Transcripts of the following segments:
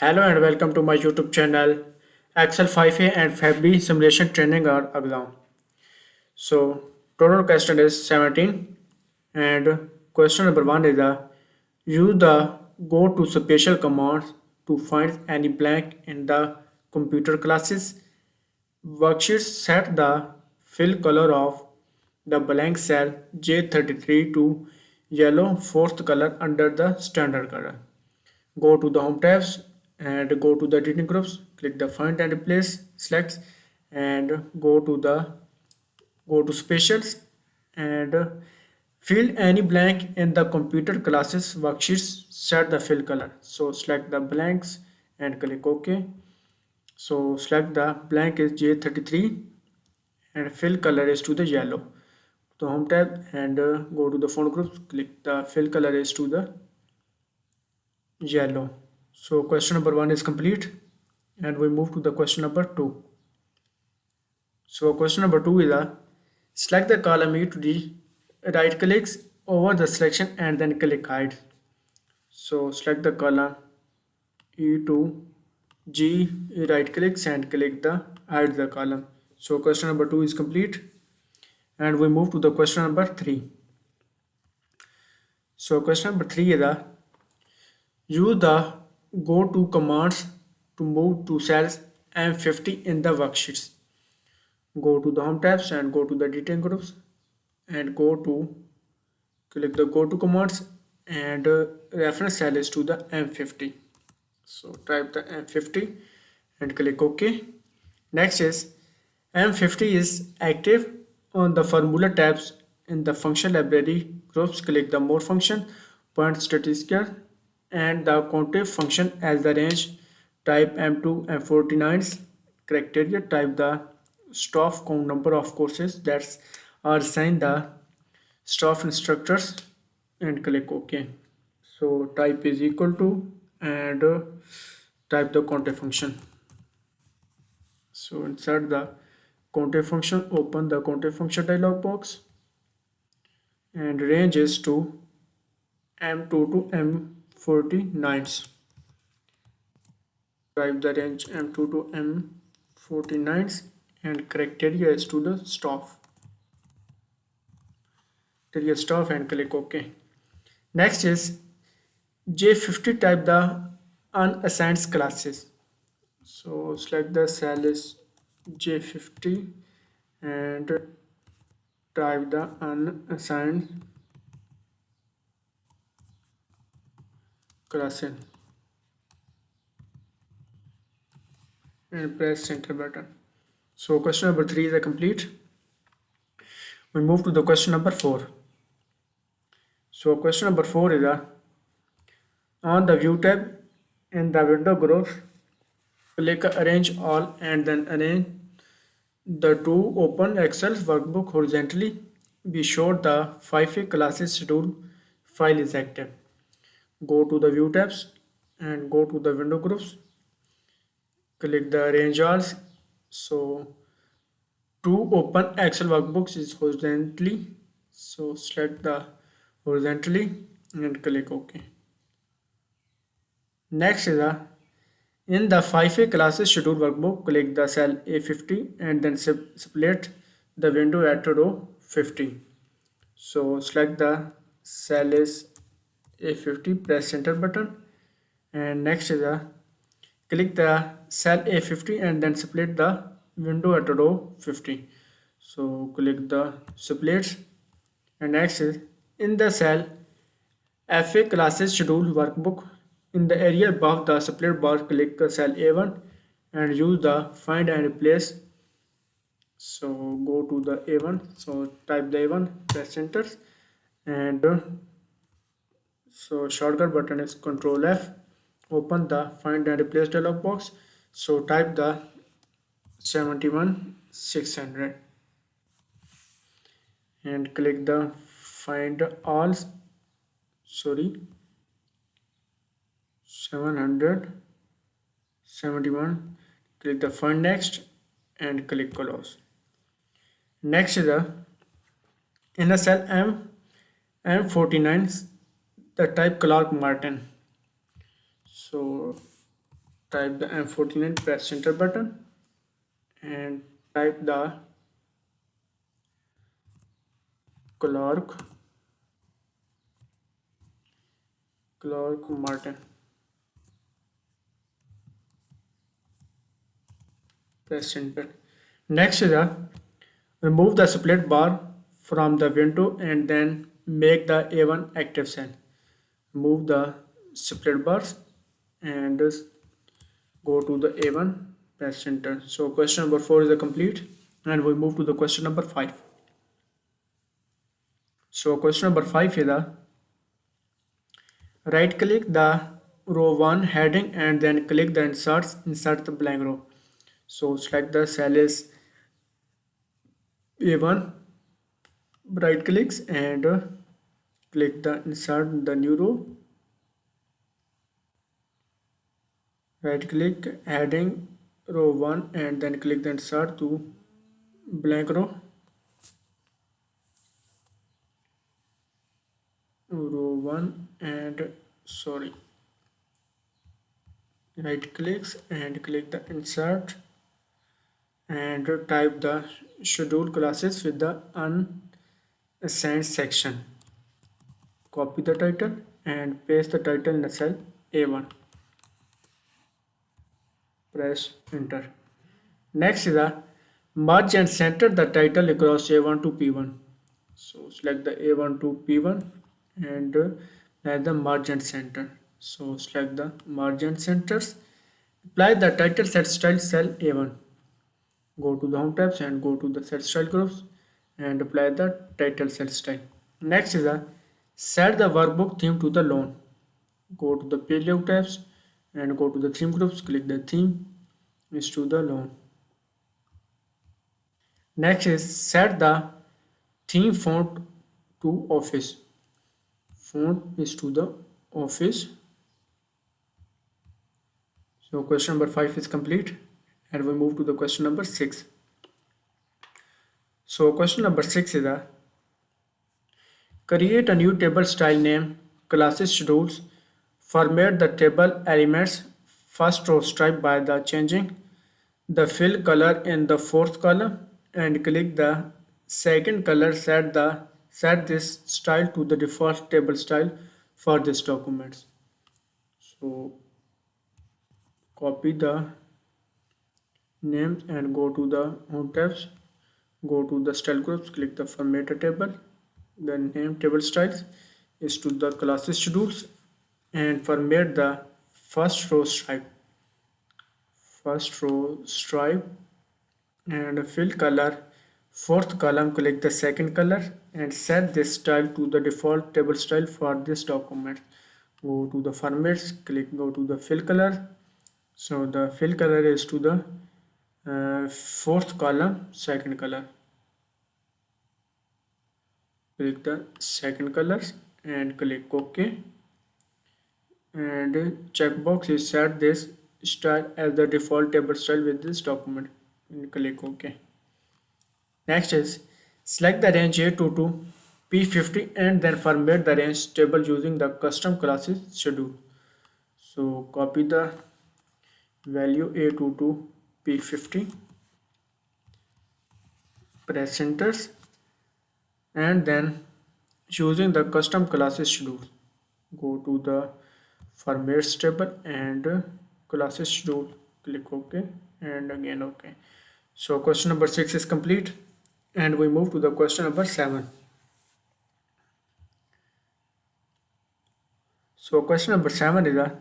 Hello and welcome to my YouTube channel. Excel 5A and 5B simulation training are exam. So total question is 17 and question number 1 is use the go to special commands to find any blank in the computer classes. Worksheets set the fill color of the blank cell J33 to yellow fourth color under the standard color. Go to the home tabs and go to the editing groups, click the find and replace, select and go to specials and fill any blank in the computer classes worksheets, set the fill color. So select the blanks and click OK. So select the blank is J33 and fill color is to the yellow. The home tab and go to the font groups, click the fill color is to the yellow. So question number 1 is complete and we move to the question number 2. So question number 2 is select the column E to D, right clicks over the selection and then click hide. So select the column E to G, right clicks and click the hide the column. So question number 2 is complete and we move to the question number 3. So question number 3 is use the go to commands to move to cells M50 in the worksheets. Go to the home tabs and go to the detail groups and click the go to commands and reference cell is to the M50. So type the M50 and click OK. Next is M50 is active on the formula tabs in the function library groups. Click the more function, point statistical and the countif function as the range. Type M2, M49's criteria. Type the staff count number of courses that are assigned the staff instructors and click OK. So type is equal to and type the countif function. So insert the countif function, open the countif function dialog box and range is to M2 to M49. Type the range M2 to M49 and criteria is to the staff. Staff and click OK. Next is J50, type the unassigned classes. So select the cell is J50 and type the unassigned classes and press enter button. So question number 3 is complete. We move to the question number 4. So question number 4 is on the view tab in the window groups, click arrange all and then arrange the two open Excel workbook horizontally. Be sure the 5A classes schedule file is active. Go to the view tabs and go to the window groups. Click the arrange all. So two open Excel workbooks is horizontally. So select the horizontally and click OK. Next is in the 5A classes schedule workbook, click the cell A50 and then split the window at row 50. So select the cell is A50, press enter button and next is click the cell A50 and then split the window at row 50. So click the splits and next is in the cell FA classes schedule workbook, in the area above the split bar, click the cell A1 and use the find and replace. So go to the A1, so type the A1, press enter and so shortcut button is Control F. Open the find and replace dialog box. So type the 71600 and click the find all. 771. Click the find next and click close. Next is in the cell M49 the type Clark Martin. So type the M14 and press enter button and type the Clark Martin. Press enter. Next is a remove the split bar from the window and then make the A1 active cell. Move the split bars and go to the A1, press enter. So question number 4 is a complete and we move to the question number 5. So question number 5 is a right click the row 1 heading and then click the insert the blank row. So select the cell is A1, right clicks and click the insert the new row, right click heading row 1 and then click the insert to blank row 1 and sorry, right clicks and click the insert and type the scheduled classes with the unassigned section. Copy the title and paste the title in the cell A1. Press enter. Next is a merge and center the title across A1 to P1. So select the A1 to P1 and add the merge and center. So select the merge and centers. Apply the title set style cell A1. Go to the home tabs and go to the set style groups and apply the title set style. Next is a set the workbook theme to the loan. Go to the page layout tabs and go to the theme groups. Click the theme is to the loan. Next is set the theme font to office. Font is to the office. So question number 5 is complete and we move to the question number 6. So question number 6 is a create a new table style name classes schedules. Format the table elements first row stripe by the changing the fill color in the fourth column and click the second color set this style to the default table style for this document. So copy the names and go to the home tabs, go to the style groups, click the format a table, the name table styles is to the classes schedules and format the first row stripe and fill color fourth column. Click the second color and set this style to the default table style for this document. Go to the formats, go to the fill color. So the fill color is to the fourth column second color. Click the second colors and click OK and checkbox is set this style as the default table style with this document and click OK. Next is select the range A2 to P50 and then format the range table using the custom classes schedule. So copy the value A2 to P50, press enter and then using the custom classes schedule go to the formats table and classes schedule, click OK and again OK. So question number 6 is complete and we move to the question number 7. So question number 7 is a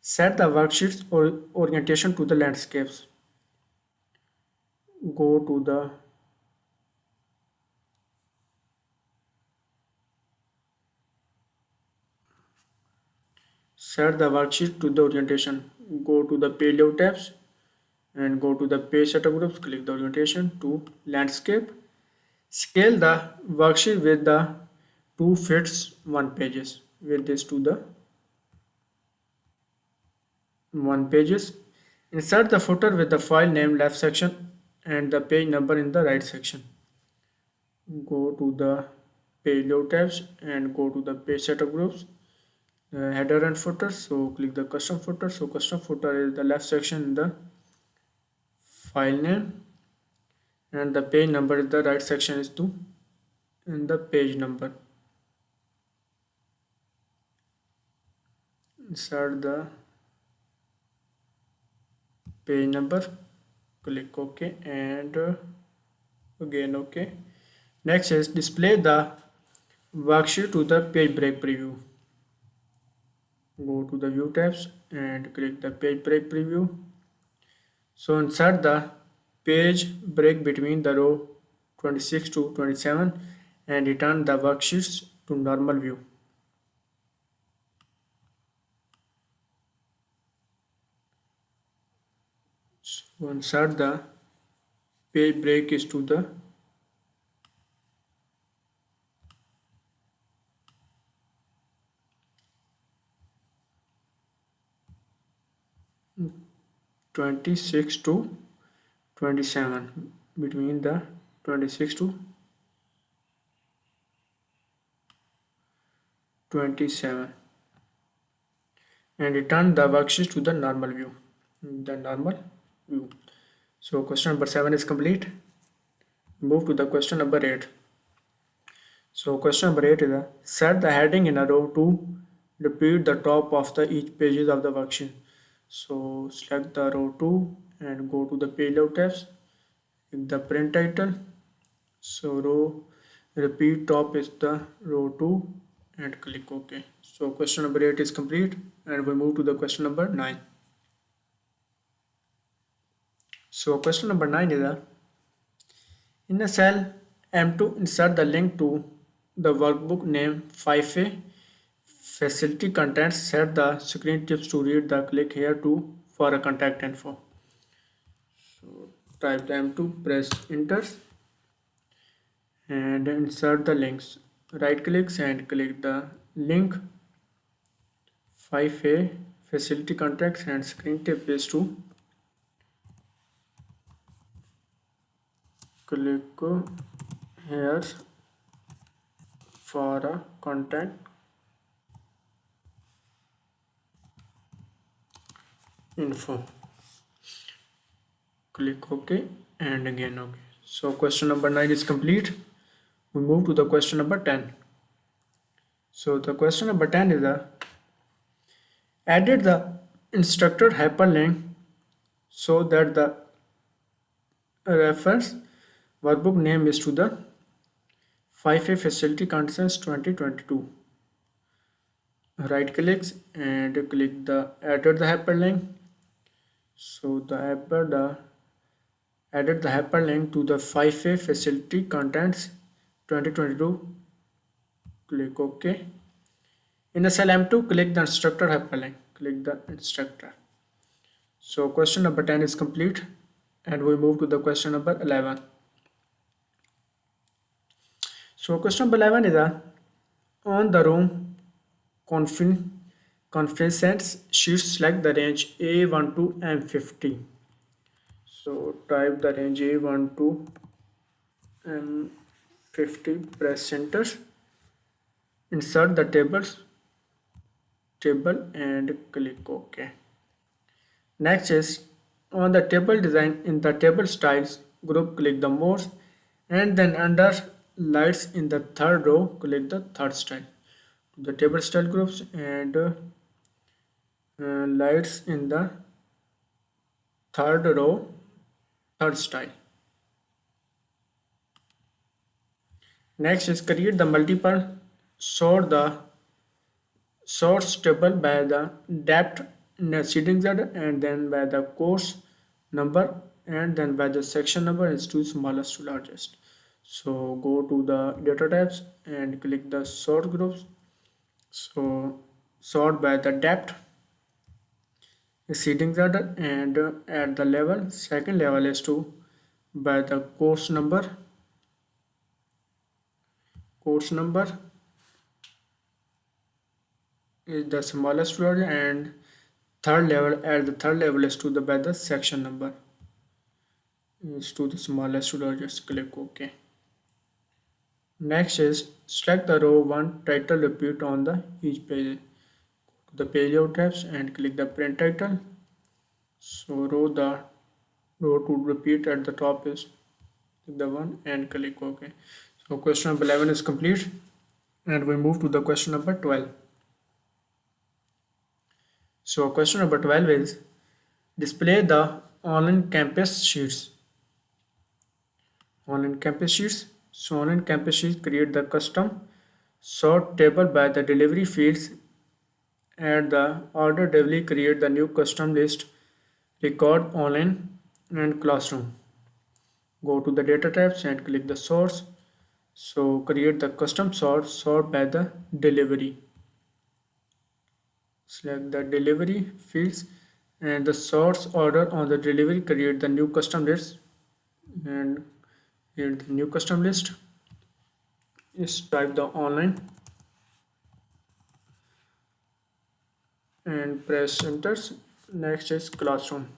set the worksheets or orientation to the landscapes. Go to the set the worksheet to the orientation. Go to the page layout tabs and go to the page setup groups, click the orientation to landscape. Scale the worksheet with the 2 fits 1 pages with this to the 1 pages. Insert the footer with the file name left section and the page number in the right section. Go to the page layout tabs and go to the page setup groups header and footer. So click the custom footer. So custom footer is the left section in the file name, and the page number is the right section is to in the page number. Insert the page number, click OK, and again OK. Next is display the worksheet to the page break preview. Go to the view tabs and click the page break preview. So insert the page break between the row 26 to 27 and return the worksheets to normal view. So insert the page break is to the 26 to 27, between the 26 to 27, and return the worksheet to the normal view. So question number 7 is complete. Move to the question number 8. So question number 8 is set the heading in a row to repeat the top of the each pages of the worksheet. So select the row 2 and go to the page layout tabs. In the print title, so row repeat top is the row 2 and click OK. So question number 8 is complete, and we move to the question number 9. So question number 9 is in a cell M2 insert the link to the workbook name 5A facility contents. Set the screen tips to read the click here to for a contact info. So type the M2, press enter and insert the links. Right clicks and click the link 5A facility contacts and screen tip is to click here for a contact info. Click OK and again OK. So question number 9 is complete. We move to the question number 10. So the question number 10 is added the instructor hyperlink so that the reference workbook name is to the 5A facility contents 2022. Right clicks and click the added the hyperlink. So the added the hyperlink to the 5A facility contents 2022. Click OK. In the cell M2, click the instructor hyperlink. Click the instructor. So question number 10 is complete, and we move to the question number 11. So question number 11 is on the room conference sheets select the range A1 to M50. So type the range A1 to M50, press enter, insert the table and click OK. Next is on the table design in the table styles group, click the more, and then under lights in the third row click the third style. The table style groups and lights in the third row third style. Next is create the multiple source table by the depth seeding Z, and then by the course number, and then by the section number is to smallest to largest. So go to the data tabs and click the sort groups. So sort by the depth seeding Z, and at the level second level is to by the course number is the smallest to largest, and third level is to the by the section number is to the smallest to largest. Click OK. Next is select the row 1 title repeat on the each page. the payload tabs and click the print title. So row to repeat at the top is the one and click OK. So question number 11 is complete, and we move to the question number 12. So question number 12 is display the online campus sheets. Online campus sheets. So online campus sheets create the custom sort table by the delivery fields. At the order delivery create the new custom list record online and classroom. Go to the data tabs and click the source. So create the custom sort by the delivery. Select the delivery fields and the source order on the delivery create the new custom list, and here the new custom list is type the online and press enter. Next is classroom.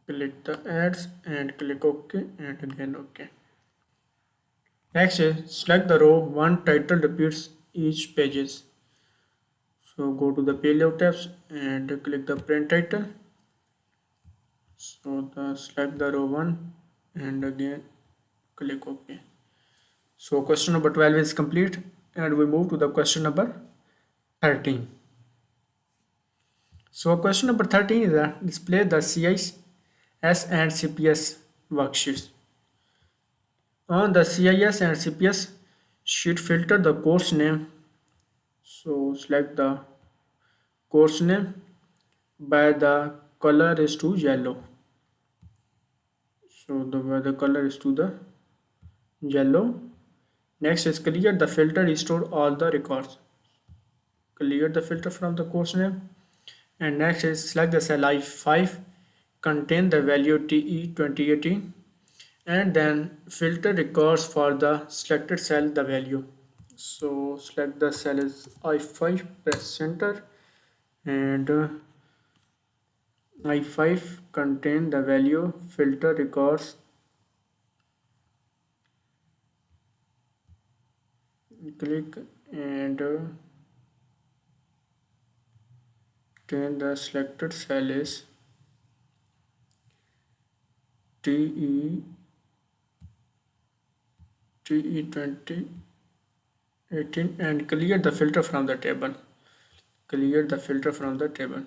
Click the ads and click OK and again OK. Next is select the row one title repeats each pages. So go to the payload tabs and click the print title. So select the row one and again click OK. So question number 12 is complete, and we move to the question number 13. So question number 13 is display the CIS and CPS worksheets. On the CIS and CPS sheet, filter the course name. So select the course name by the color is to yellow. So the color is to the yellow. Next is clear the filter, restore all the records. Clear the filter from the course name. And next is select the cell I5, contain the value TE 2018, and then filter records for the selected cell the value. So select the cell is I5, press enter, and I5 contain the value, filter records, click, and then the selected cell is TE 2018 and clear the filter from the table. Clear the filter from the table.